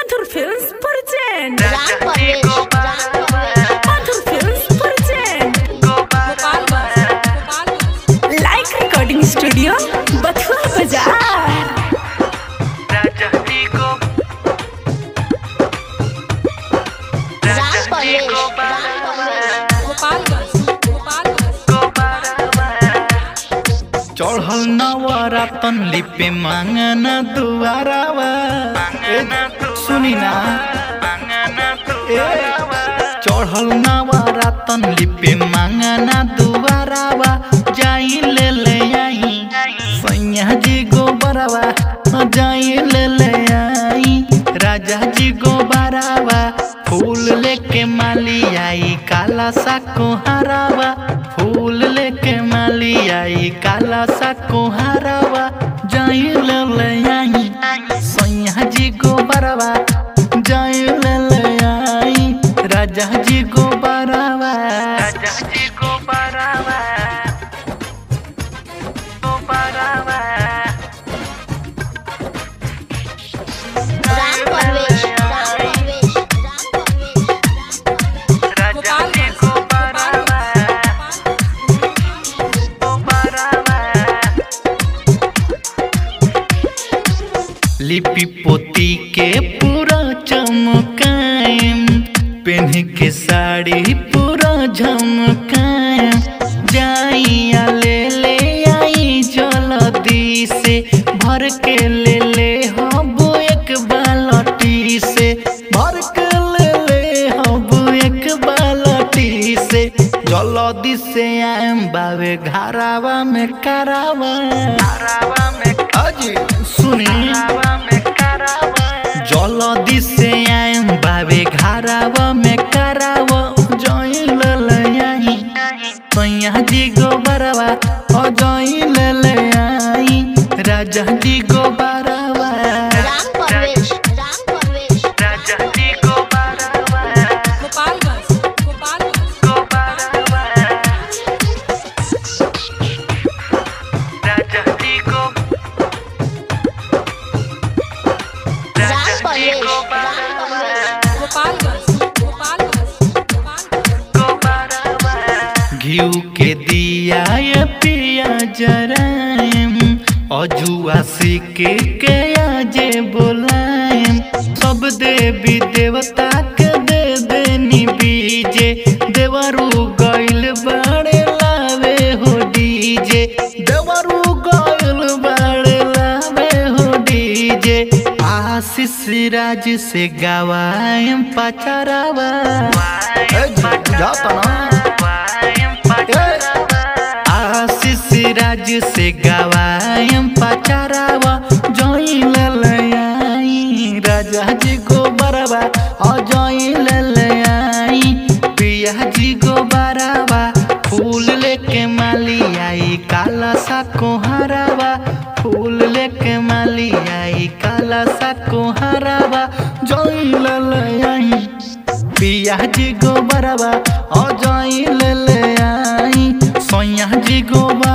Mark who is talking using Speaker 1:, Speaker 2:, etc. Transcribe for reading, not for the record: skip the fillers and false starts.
Speaker 1: मधुर films present मधुर films present लाइक recording studio बथुआ बाजार।
Speaker 2: चढ़ल नवरातन लिपे मांगना दुआरावा सुनी ना चढ़ल नवरातन लिपे मांगना दुआरावा जाई ले आई सैया जी गोबरावा जाई ले आई राजा जी गोबरावा फूल लेके माली आई काला सा कोहरावा फूल लेके माली आई काला सा कोहरावा जाई ले आई सैया जी गोबरावा जाई ले आई राजा जी गोबरावा लिपि पोती के पूरा चमकाएम पहन के साड़ी पूरा झमकाएम जाइया ले आई जल्दी से भर के ले हबो एक बाल्टी से भर के ले हबो एक बाल्टी से जल्दी से आएम बावे घरावा में करावा अजी सुनी जल्दी से आएम बाबे घरावा में करावा जइल ले आई सैया जी गोबरावा जइल ले आई राजा जी गोबरावा घिउ के दिया पिया जराएम अजुआ सिके के आजे बोलाएम सब देवी देवता के दे देनी बीजे देवरू गइल बाड़े लावे हो डीजे देवरू गइल बाड़े लावे हो डीजे आशीष राज से गवाएम पचरावा आशीष राज से गवाएम पचरावा जइल ले आई राजा जी गोबरावा जइल ले आई पिया जी गोबरावा फूल लेके माली आई काला सा कोहरावा फूल लेके माली आई काला सा कोहरावा जइल ले आई पिया जी गोबरावा जइल ले आई सैया जी गोबरावा